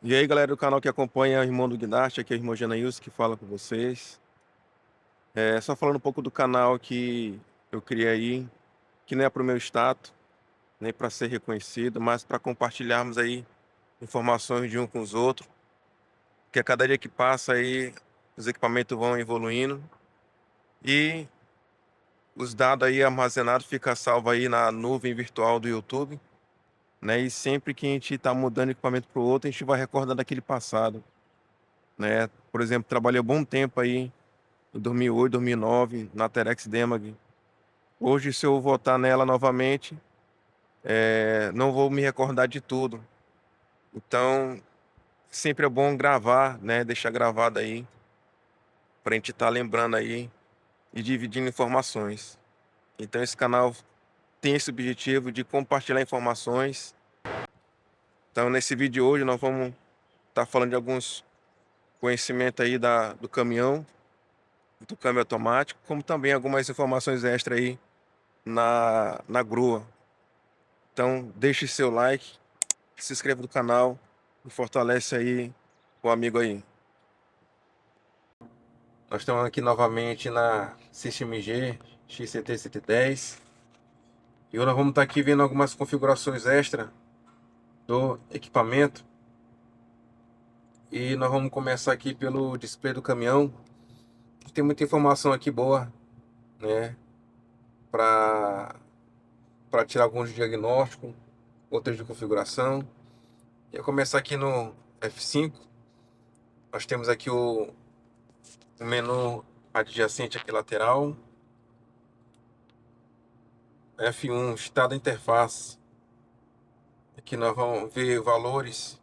E aí, galera do canal que acompanha o Irmão do Guindaste, aqui é o irmão Janaílson que fala com vocês. Só falando um pouco do canal que eu criei aí, que não é para o meu status, nem para ser reconhecido, mas para compartilharmos aí informações de um com os outros, que a cada dia que passa aí os equipamentos vão evoluindo e os dados aí armazenados ficam salvos aí na nuvem virtual do YouTube, né? E sempre que a gente está mudando equipamento para o outro, a gente vai recordando aquele passado, né? Por exemplo, trabalhei um bom tempo aí em 2008, 2009, na Terex Demag. Hoje, se eu votar nela novamente, não vou me recordar de tudo. Então, sempre é bom gravar, né? Deixar gravado aí, para a gente estar lembrando aí e dividindo informações. Então, esse canal tem esse objetivo de compartilhar informações. Então, nesse vídeo de hoje, nós vamos estar falando de alguns conhecimentos aí do caminhão, do câmbio automático, como também algumas informações extra aí na grua. Então, deixe seu like, se inscreva no canal e fortalece aí o amigo aí. Nós estamos aqui novamente na System G XCT 110 e hoje nós vamos estar aqui vendo algumas configurações extra do equipamento. E nós vamos começar aqui pelo display do caminhão. Tem muita informação aqui boa, né, para tirar alguns diagnósticos, outros de configuração. E eu começar aqui no F5. Nós temos aqui o menu adjacente aqui lateral. F1, estado da interface. Aqui nós vamos ver valores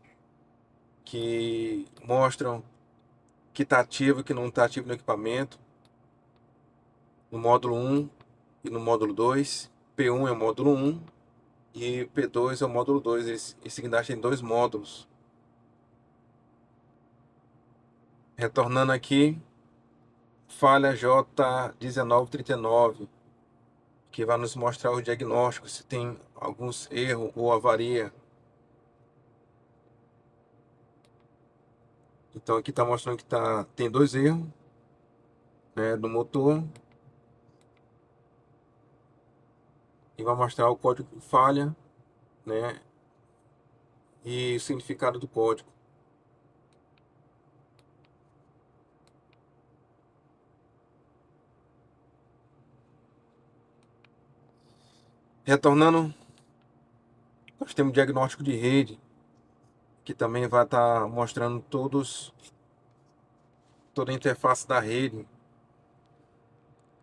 que mostram que está ativo e que não está ativo no equipamento. No módulo 1 e no módulo 2. P1 é o módulo 1 e P2 é o módulo 2. Esse guindaste tem dois módulos. Retornando aqui, falha J1939, que vai nos mostrar o diagnóstico, se tem alguns erros ou avaria. Então aqui está mostrando que tem dois erros, né, do motor. E vai mostrar o código de falha, né, e o significado do código. Retornando, nós temos diagnóstico de rede, que também vai estar mostrando toda a interface da rede,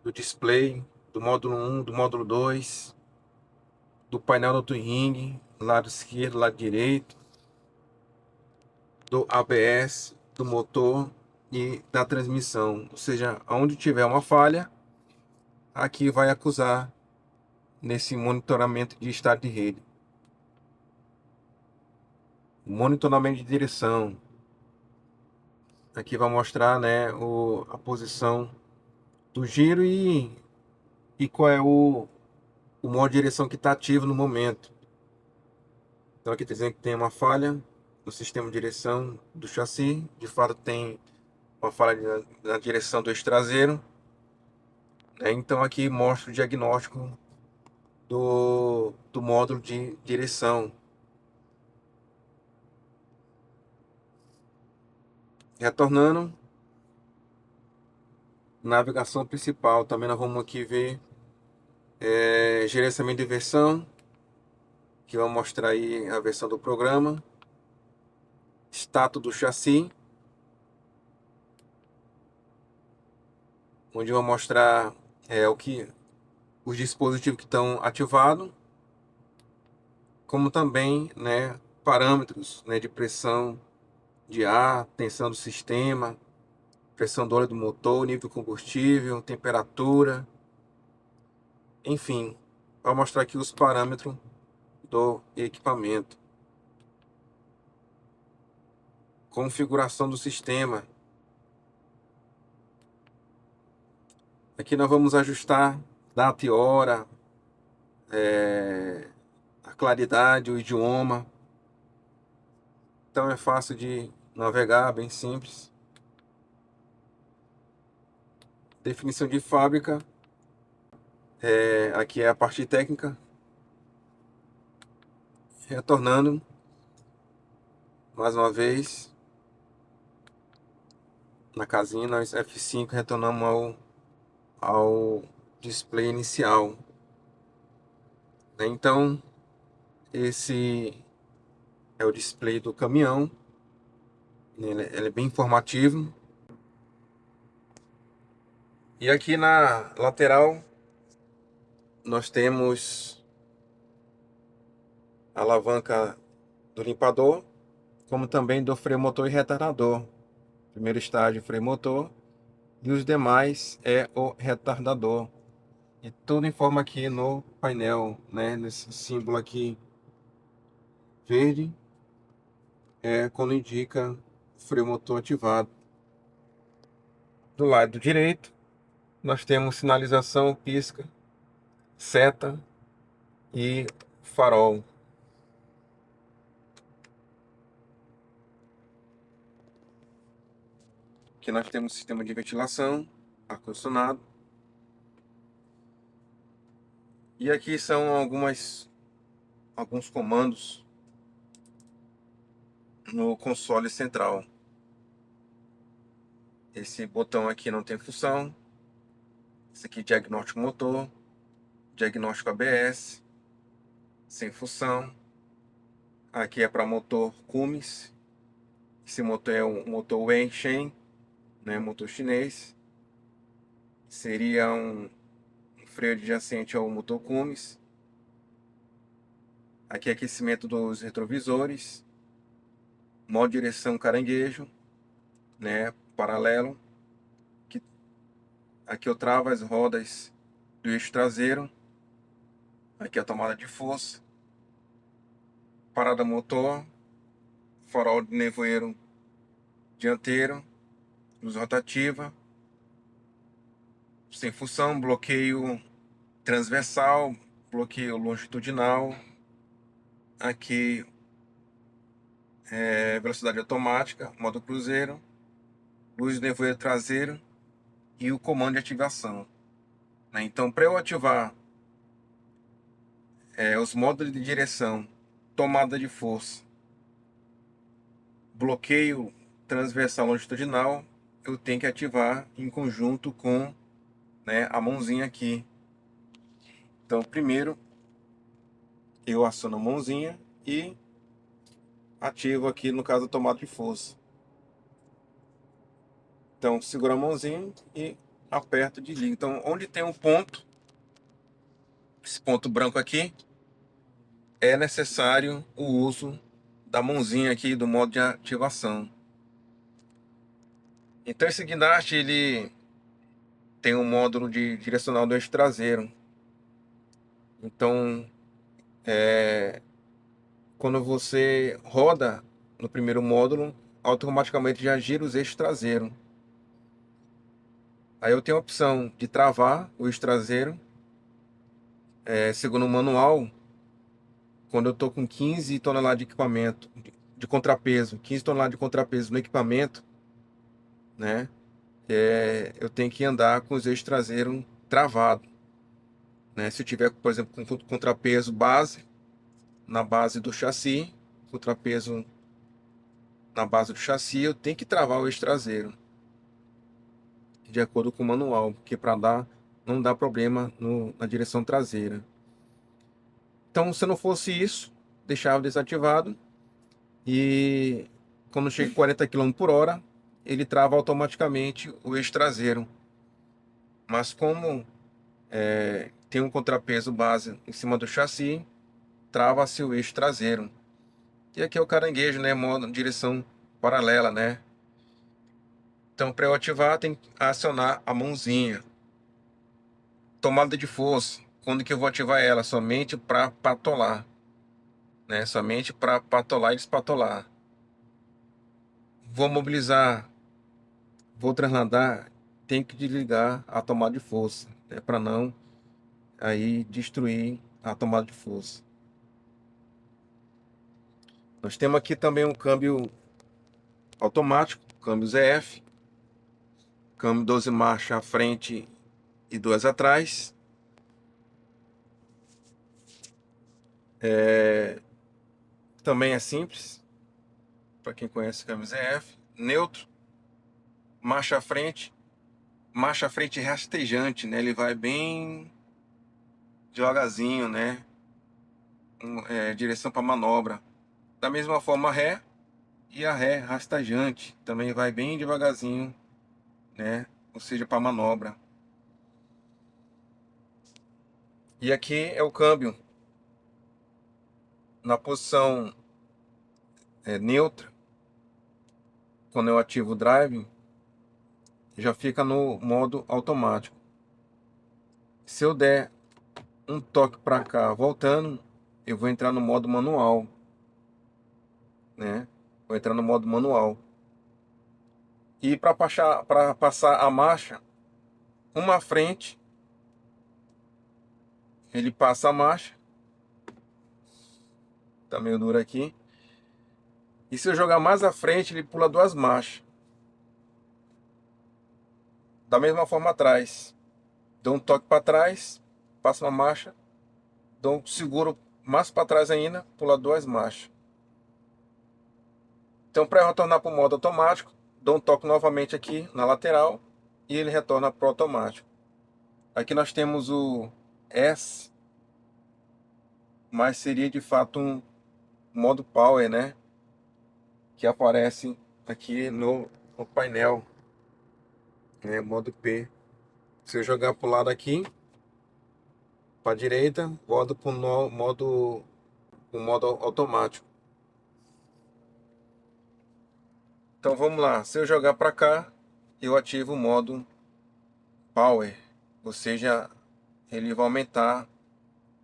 do display, do módulo 1, do módulo 2, do painel do Twin Ring, lado esquerdo, lado direito, do ABS, do motor e da transmissão. Ou seja, onde tiver uma falha, aqui vai acusar nesse monitoramento de estado de rede. Monitoramento de direção. Aqui vai mostrar, né, a posição do giro e qual é o modo de direção que está ativo no momento. Então aqui está dizendo que tem uma falha no sistema de direção do chassi. De fato tem uma falha na direção do eixo traseiro, né? Então aqui mostra o diagnóstico do módulo de direção. Retornando, navegação principal. Também nós vamos aqui ver gerenciamento de versão, que vai mostrar aí a versão do programa, status do chassi, onde vai mostrar os dispositivos que estão ativados, como também, né, parâmetros, né, de pressão de ar, tensão do sistema, pressão do óleo do motor, nível de combustível, temperatura, enfim, vai mostrar aqui os parâmetros do equipamento. Configuração do sistema. Aqui nós vamos ajustar data e hora, a claridade, o idioma. Então é fácil de navegar, bem simples. Definição de fábrica, aqui é a parte técnica. Retornando mais uma vez na casinha, nós F5 retornamos ao display inicial, né? Então esse é o display do caminhão, ele é bem informativo. E aqui na lateral nós temos a alavanca do limpador, como também do freio motor e retardador. Primeiro estágio, freio motor, e os demais é o retardador. E tudo informa aqui no painel, né? Nesse símbolo aqui verde, é quando indica freio motor ativado. Do lado direito, nós temos sinalização, pisca, seta e farol. Aqui nós temos sistema de ventilação, ar-condicionado. E aqui são alguns comandos no console central. Esse botão aqui não tem função. Esse aqui, diagnóstico motor, diagnóstico ABS, sem função. Aqui é para motor Cummins. Esse motor é um motor Wenshen, né, motor chinês. Seria um freio adjacente ao motor Cummins. Aqui é aquecimento dos retrovisores. Modo de direção caranguejo, né, paralelo. Aqui eu travo as rodas do eixo traseiro. Aqui a tomada de força. Parada motor. Farol de nevoeiro dianteiro. Luz rotativa. Sem função. Bloqueio transversal. Bloqueio longitudinal. Aqui velocidade automática. Modo cruzeiro. Luz de nevoeiro traseiro. E o comando de ativação. Então, para eu ativar os modos de direção, tomada de força, bloqueio transversal longitudinal, eu tenho que ativar em conjunto com, né, a mãozinha aqui. Então, primeiro eu aciono a mãozinha e ativo aqui, no caso, a tomada de força. Então, seguro a mãozinha e aperto e desligo. Então, onde tem um ponto, esse ponto branco aqui, é necessário o uso da mãozinha aqui do modo de ativação. Então esse guindaste, ele tem um módulo de direcional do eixo traseiro. Então quando você roda no primeiro módulo, automaticamente já gira os eixos traseiros. Aí eu tenho a opção de travar o eixo traseiro, segundo o manual. Quando eu estou com 15 toneladas de equipamento, de contrapeso, 15 toneladas de contrapeso no equipamento, né? Eu tenho que andar com os eixos traseiros travados, né? Se eu tiver, por exemplo, com contrapeso base, na base do chassi, contrapeso na base do chassi, eu tenho que travar o eixo traseiro, de acordo com o manual, porque para não dar problema na direção traseira. Então, se não fosse isso, deixava desativado e quando chega a 40 km por hora, ele trava automaticamente o eixo traseiro. Mas como tem um contrapeso base em cima do chassi, trava-se o eixo traseiro. E aqui é o caranguejo, né, modo direção paralela, né? Então, para eu ativar, tem que acionar a mãozinha. Tomada de força, quando que eu vou ativar ela? Somente para patolar, né? Somente para patolar e despatolar. Vou mobilizar, vou transladar, tem que desligar a tomada de força, né? Para não aí destruir a tomada de força. Nós temos aqui também um câmbio automático, câmbio ZF, câmbio 12 marchas à frente e 2 atrás. Também é simples, para quem conhece o câmbio ZF. Neutro, marcha à frente rastejante, né? Ele vai bem devagarzinho, né? Direção para manobra. Da mesma forma, ré e a ré rastejante também vai bem devagarzinho, né? Ou seja, para manobra. E aqui é o câmbio na posição neutra. Quando eu ativo o drive, já fica no modo automático. Se eu der um toque para cá voltando, eu vou entrar no modo manual, né? Vou entrar no modo manual. E para passar a marcha, uma à frente, ele passa a marcha. Tá meio duro aqui. E se eu jogar mais à frente, ele pula 2 marchas. Da mesma forma atrás. Dou um toque para trás, passo uma marcha, dou um seguro mais para trás ainda, pula 2 marchas. Então, para retornar para o modo automático, dou um toque novamente aqui na lateral e ele retorna para o automático. Aqui nós temos o S, mas seria de fato um modo Power, né? Que aparece aqui no painel, né? Modo P. Se eu jogar para o lado aqui, para a direita, volto para o modo automático. Então vamos lá, se eu jogar para cá, eu ativo o modo Power, ou seja, ele vai aumentar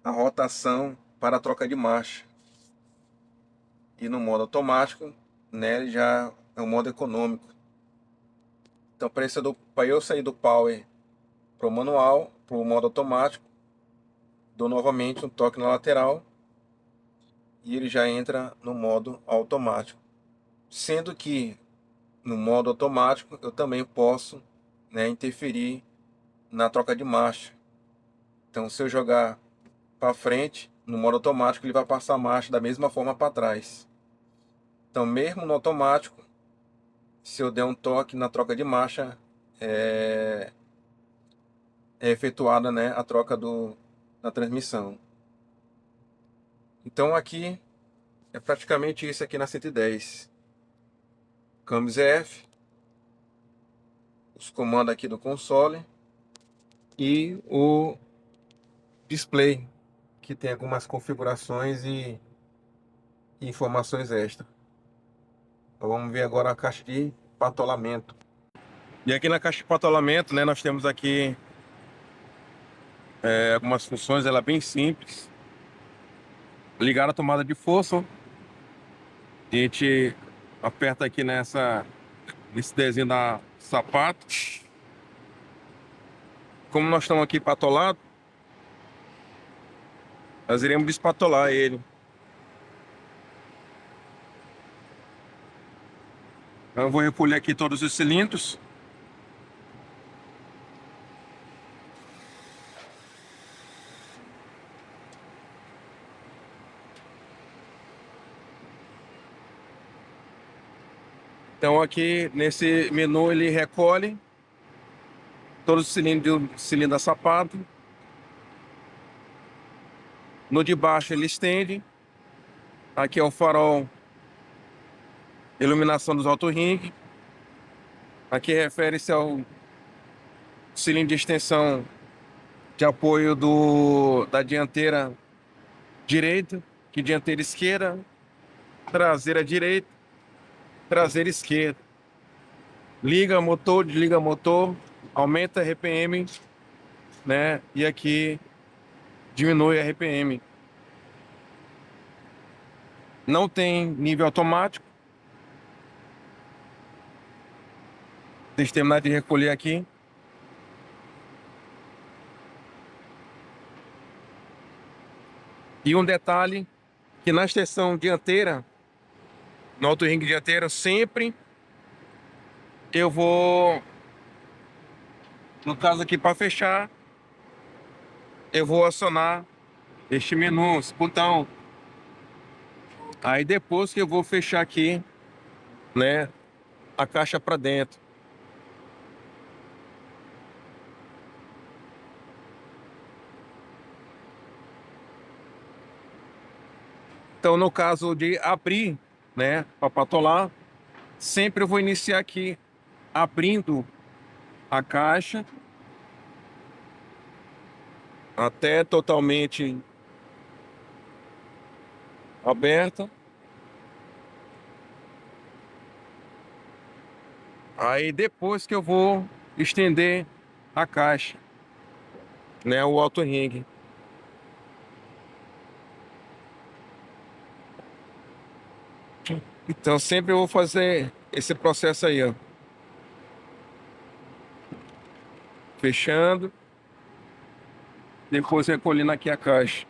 a rotação para a troca de marcha. E no modo automático, né, ele já é o modo econômico. Então para eu sair do Power para o manual, para o modo automático, dou novamente um toque na lateral e ele já entra no modo automático. Sendo que no modo automático eu também posso, né, interferir na troca de marcha. Então se eu jogar para frente, no modo automático ele vai passar a marcha da mesma forma para trás. Então mesmo no automático, se eu der um toque na troca de marcha, é efetuada, né, a troca da transmissão. Então aqui é praticamente isso aqui na 110. Câmbio ZF, os comandos aqui do console e o display, que tem algumas configurações e informações extras. Então, vamos ver agora a caixa de patolamento. E aqui na caixa de patolamento, né, nós temos aqui algumas funções, ela é bem simples. Ligar a tomada de força, a gente aperta aqui nesse desenho da sapato. Como nós estamos aqui patolado, nós iremos despatolar ele. Eu vou recolher aqui todos os cilindros. Então aqui nesse menu ele recolhe todos os cilindros a sapato. No de baixo ele estende. Aqui é o farol, iluminação dos auto-ring. Aqui refere-se ao cilindro de extensão de apoio da dianteira direita, que dianteira esquerda, traseira direita, traseira esquerda. Liga motor, desliga motor, aumenta RPM, né? E aqui diminui RPM. Não tem nível automático. Deixa eu terminar de recolher aqui. E um detalhe, que na extensão dianteira no auto ring dianteiro, sempre eu vou, no caso aqui para fechar, eu vou acionar este menu, esse botão. Aí depois que eu vou fechar aqui, né, a caixa para dentro. Então, no caso de abrir, né, para patolar, sempre eu vou iniciar aqui abrindo a caixa até totalmente aberta. Aí depois que eu vou estender a caixa, né, o auto ring. Então sempre eu vou fazer esse processo aí, ó. Fechando, depois recolhendo aqui a caixa.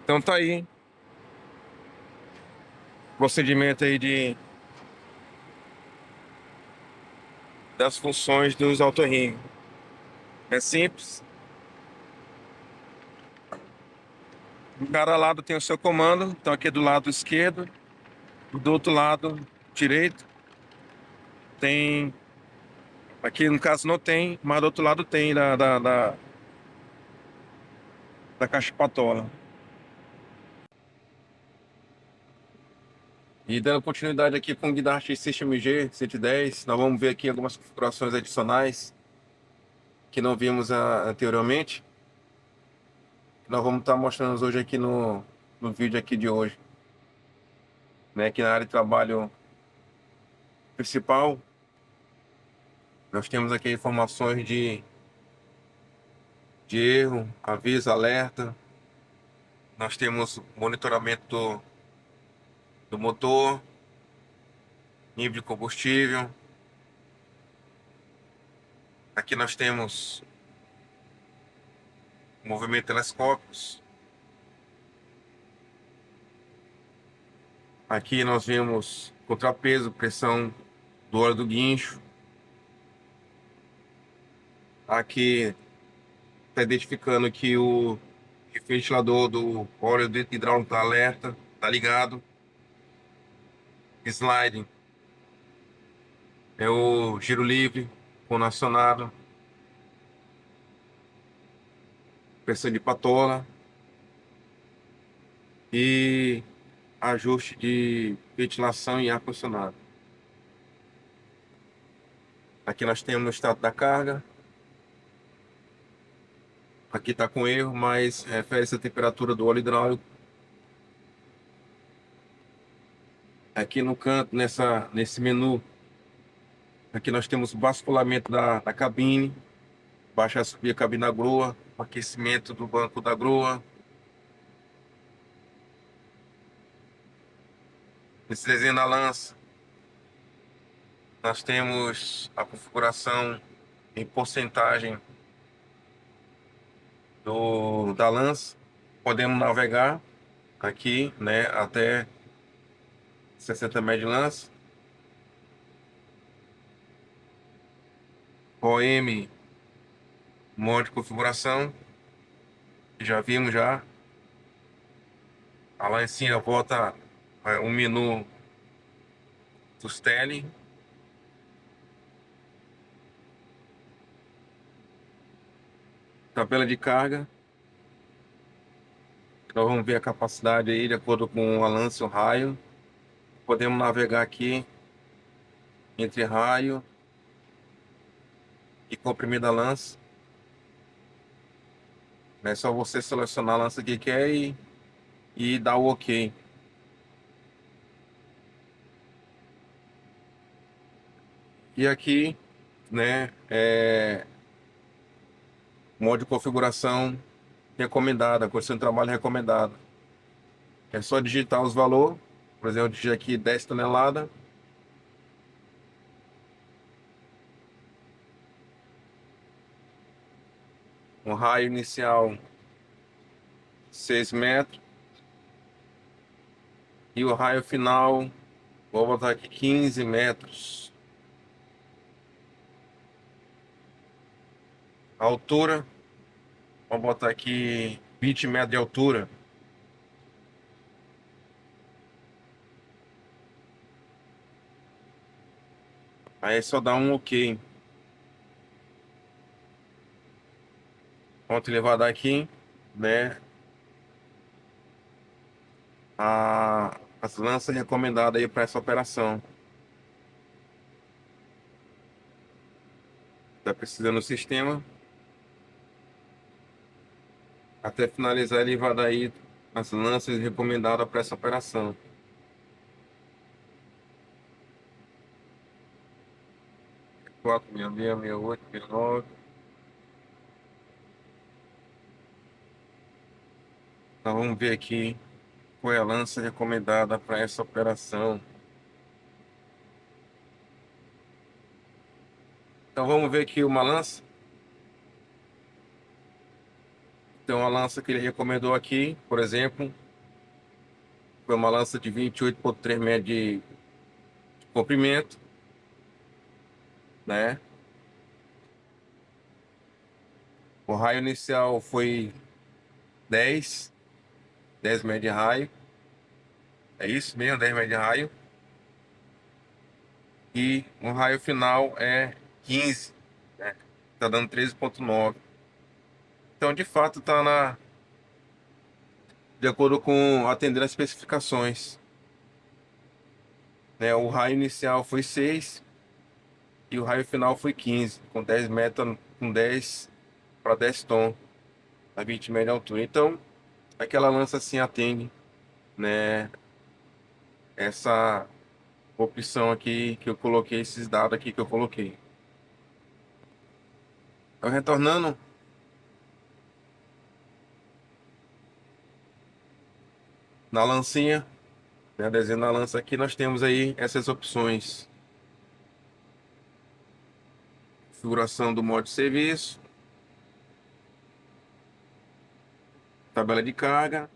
Então tá aí, procedimento aí das funções dos auto ring. É simples. Cada lado tem o seu comando. Então aqui do lado esquerdo, do outro lado direito tem. Aqui no caso não tem, mas do outro lado tem da caixa patola. E dando continuidade aqui com o Guidart System G 110, nós vamos ver aqui algumas configurações adicionais que não vimos anteriormente. Nós vamos estar mostrando hoje aqui no vídeo aqui de hoje, né? Aqui na área de trabalho principal, nós temos aqui informações de erro, aviso, alerta. Nós temos monitoramento do motor, nível de combustível. Aqui nós temos movimento telescópicos. Aqui nós vemos contrapeso, pressão do óleo do guincho. Aqui está identificando que o ventilador do óleo hidráulico está alerta, está ligado. Sliding é o giro livre com acionado. Pressão de patola e ajuste de ventilação e ar-condicionado. Aqui nós temos o estado da carga. Aqui está com erro, mas refere-se à temperatura do óleo hidráulico. Aqui no canto, nesse menu, aqui nós temos o basculamento da cabine, baixar e subir a cabine da grua, aquecimento do banco da grua. Nesse desenho da lança, nós temos a configuração em porcentagem da lança. Podemos navegar aqui, né, até 60 metros de lança. OM, modo de configuração, já vimos já. Lá em cima volta um menu dos tele. Tabela de carga. Nós vamos ver a capacidade aí de acordo com o lance e o raio. Podemos navegar aqui entre raio e comprimir da lança. É só você selecionar a lança que quer e dar o OK. E aqui, né, modo de configuração recomendada, condição de trabalho recomendada. É só digitar os valores. Por exemplo, eu digitei aqui 10 toneladas. Um raio inicial 6 metros. E o raio final, vou botar aqui 15 metros. A altura, vou botar aqui 20 metros de altura. Aí só dá um OK. Pronto, ele vai dar aqui, né? As lanças recomendadas aí para essa operação. Tá precisando do sistema. Até finalizar, ele vai dar aí as lanças recomendadas para essa operação. 466, 68, 69. Então vamos ver aqui qual é a lança recomendada para essa operação. Então vamos ver aqui uma lança. Então a lança que ele recomendou aqui, por exemplo, foi uma lança de 28,3 metros de comprimento, né? O raio inicial foi 10 metros de raio. É isso mesmo, 10 metros de raio. E o raio final é 15, né? Tá dando 13,9. Então, de fato, de acordo com atender as especificações, né? O raio inicial foi 6 e o raio final foi 15, com 10 metros, com 10 para 10 tom, a 20 metros de altura. Então, aquela lança assim atende, né? Essa opção aqui que eu coloquei, esses dados aqui que eu coloquei. Então, retornando na lancinha, né? Desenho na lança aqui, nós temos aí essas opções. Configuração do modo de serviço, tabela de carga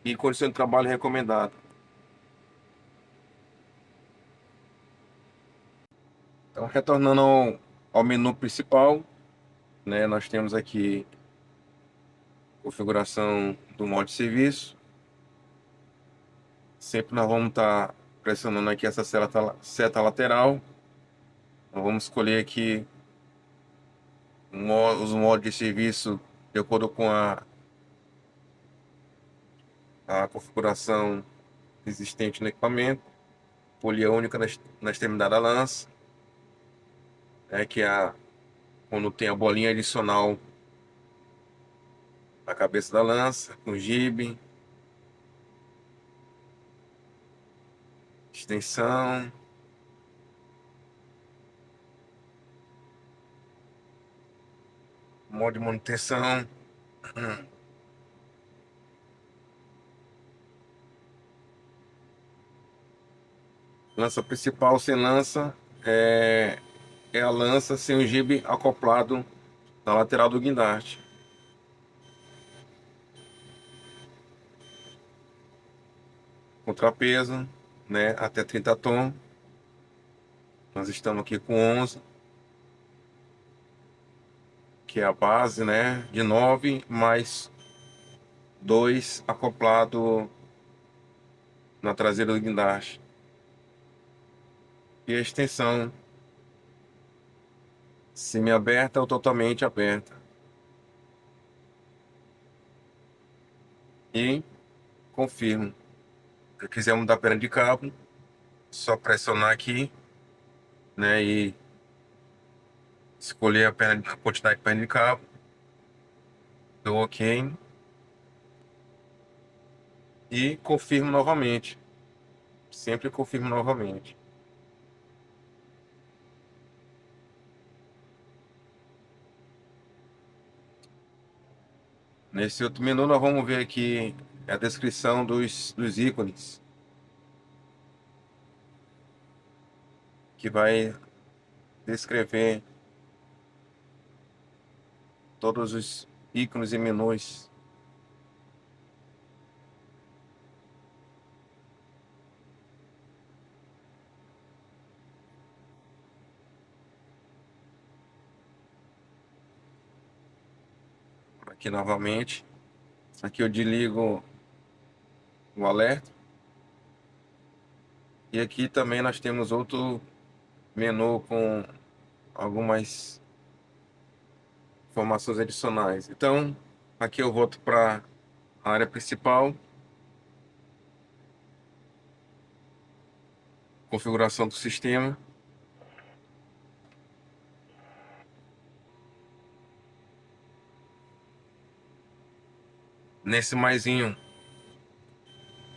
e condição de trabalho recomendada. Então, retornando ao menu principal, né? Nós temos aqui configuração do modo de serviço. Sempre nós vamos estar pressionando aqui essa seta lateral. Nós vamos escolher aqui os modos de serviço de acordo com a configuração existente no equipamento. Polia única na extremidade da lança, que é quando tem a bolinha adicional na cabeça da lança, com jibe, extensão. Modo de manutenção. Lança principal sem lança é a lança sem o jibe acoplado na lateral do guindaste. Contrapeso, né, até 30 tom. Nós estamos aqui com 11, que é a base, né, de 9 mais 2 acoplado na traseira do guindaste. E a extensão semi-aberta ou totalmente aberta. E confirmo. Se quiser mudar a perna de cabo, só pressionar aqui, né, e escolher a quantidade de perna de cabo, dou OK e confirmo novamente. Sempre confirmo novamente. Nesse outro menu nós vamos ver aqui a descrição dos ícones, que vai descrever todos os ícones e menus. Aqui novamente. Aqui eu desligo o alerta. E aqui também nós temos outro menu com algumas informações adicionais. Então, aqui eu volto para a área principal, configuração do sistema. Nesse maisinho,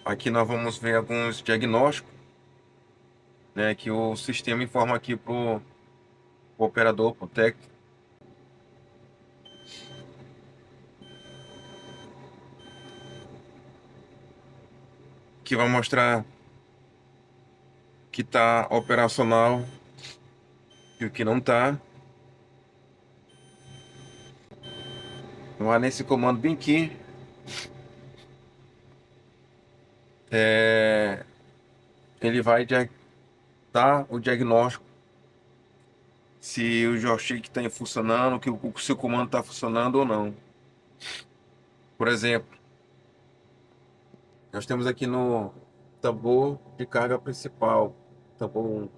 aqui nós vamos ver alguns diagnósticos, né, que o sistema informa aqui para o operador, para o técnico. Que vai mostrar que está operacional e o que não está. Lá nesse comando bem aqui, ele vai dar o diagnóstico se o joystick está funcionando, que o seu comando está funcionando ou não. Por exemplo, nós temos aqui no tambor de carga principal, tambor 1.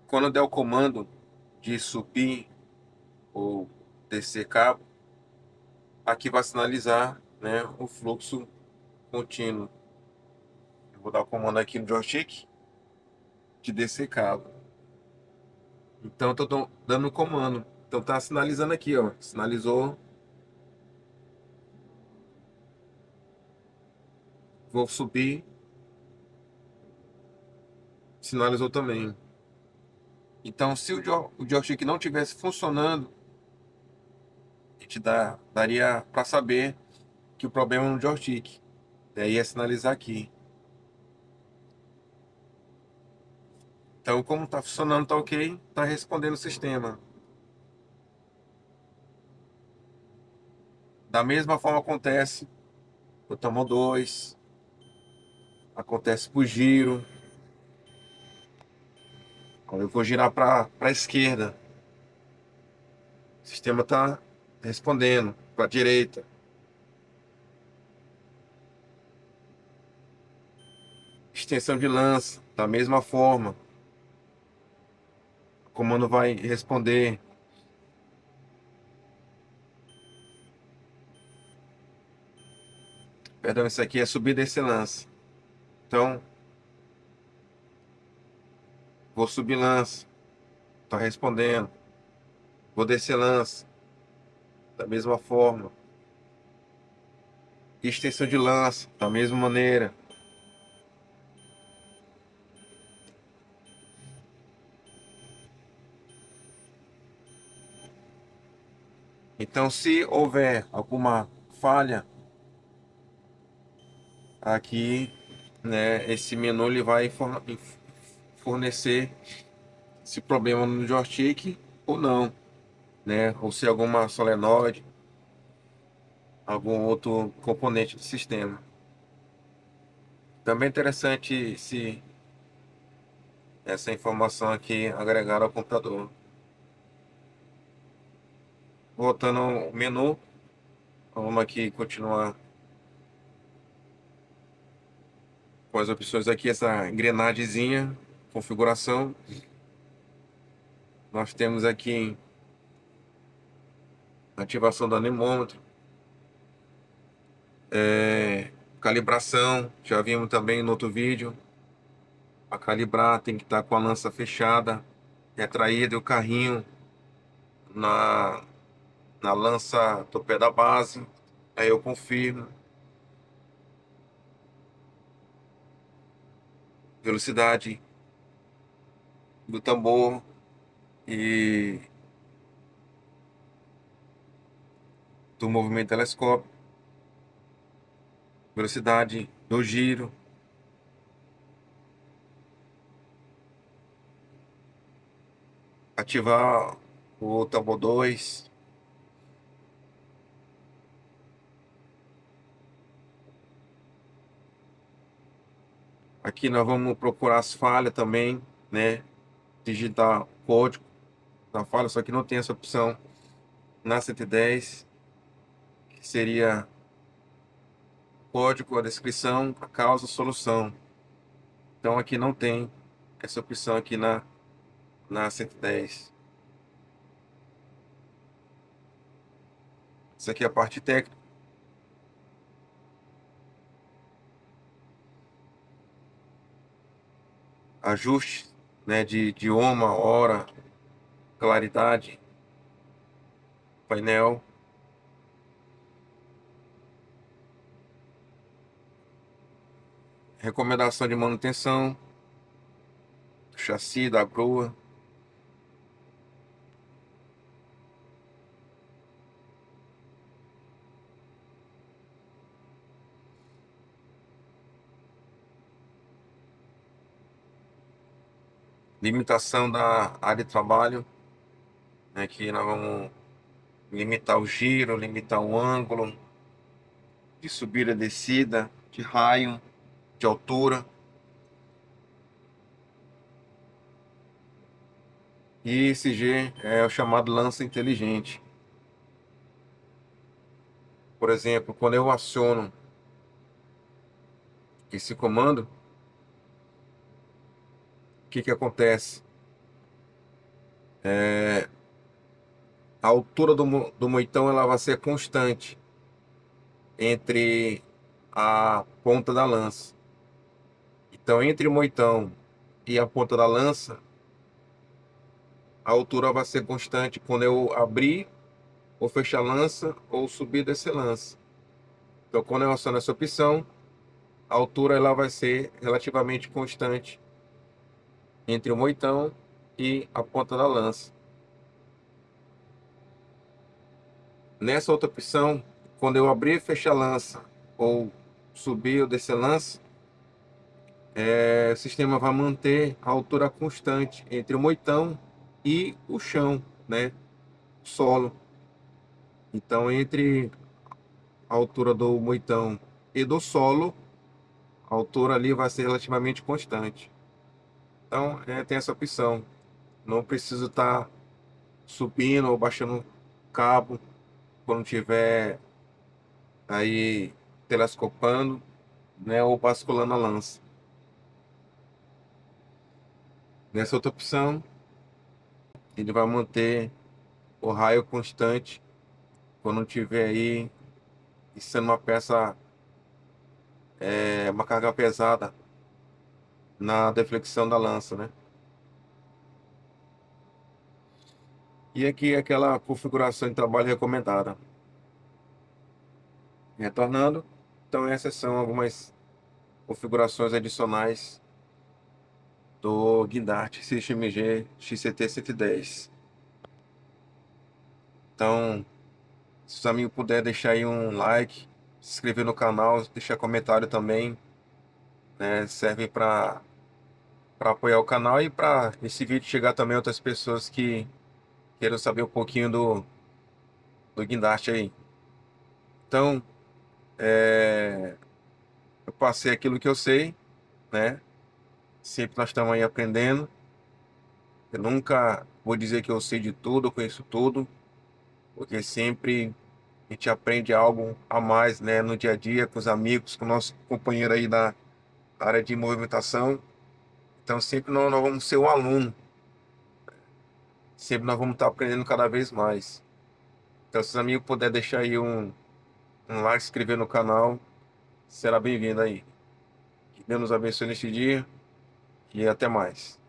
Quando der o comando de subir ou descer cabo, aqui vai sinalizar, né, o fluxo contínuo. Eu vou dar o comando aqui no joystick de descer cabo. Então eu tô dando o comando. Então tá sinalizando aqui, ó. Sinalizou. Vou subir. Sinalizou também. Então se o joystick não tivesse funcionando, a gente daria para saber que o problema é no joystick. Daí é sinalizar aqui. Então como tá funcionando, tá ok, tá respondendo o sistema. Da mesma forma acontece o tambor 2, acontece pro giro. Quando eu vou girar para a esquerda, o sistema está respondendo para a direita. Extensão de lança, da mesma forma. O comando vai responder. Perdão, isso aqui é subir e descer lança. Então, vou subir lança, está respondendo. Vou descer lança, da mesma forma. Extensão de lança, da mesma maneira. Então, se houver alguma falha aqui, né, esse menu ele vai fornecer esse problema no joystick ou não, né? Ou se alguma solenoide, algum outro componente do sistema. Também é interessante se essa informação aqui agregar ao computador. Voltando ao menu, vamos aqui continuar com as opções aqui, essa engrenagemzinha, configuração. Nós temos aqui ativação do anemômetro, calibração, já vimos também no outro vídeo. Para calibrar tem que estar com a lança fechada, retraída e o carrinho na, na lança do pé da base. Aí eu confirmo. Velocidade do tambor e do movimento telescópico. Velocidade do giro. Ativar o tambor 2. Aqui nós vamos procurar as falhas também, né? Digitar o código da falha, só que não tem essa opção na 110, que seria código, a descrição, a causa, a solução. Então aqui não tem essa opção aqui na 110. Isso aqui é a parte técnica. Ajuste, né, de idioma, hora, claridade, painel, recomendação de manutenção do chassi, da grua, limitação da área de trabalho, né, que nós vamos limitar o giro, limitar o ângulo de subida e descida, de raio, de altura. E esse G é o chamado lança inteligente. Por exemplo, quando eu aciono esse comando, o que que acontece? A altura do moitão ela vai ser constante entre a ponta da lança. Então, entre o moitão e a ponta da lança, a altura vai ser constante quando eu abrir ou fechar a lança ou subir e descer a lança. Então, quando eu aciono essa opção, a altura ela vai ser relativamente constante entre o moitão e a ponta da lança. Nessa outra opção, quando eu abrir e fechar a lança ou subir ou descer a lança, o sistema vai manter a altura constante entre o moitão e o chão, né? O solo. Então, entre a altura do moitão e do solo, a altura ali vai ser relativamente constante. Então, tem essa opção. Não preciso estar subindo ou baixando cabo quando tiver aí telescopando, né, ou basculando a lança. Nessa outra opção, ele vai manter o raio constante quando tiver aí sendo uma peça, uma carga pesada na deflexão da lança, né? E aqui é aquela configuração de trabalho recomendada. Retornando, então essas são algumas configurações adicionais do Guindart System G XCT 110. Então, se os amigos puderem deixar aí um like, se inscrever no canal, deixar comentário também, né? Serve para apoiar o canal e para esse vídeo chegar também a outras pessoas que queiram saber um pouquinho do guindaste aí. Então, eu passei aquilo que eu sei, né? Sempre nós estamos aí aprendendo. Eu nunca vou dizer que eu sei de tudo, eu conheço tudo, porque sempre a gente aprende algo a mais, né? No dia a dia, com os amigos, com o nosso companheiro aí da área de movimentação. Então, sempre nós vamos ser um aluno, sempre nós vamos estar aprendendo cada vez mais. Então, se os amigos puderem deixar aí um like, se inscrever no canal, será bem-vindo aí. Que Deus nos abençoe neste dia e até mais.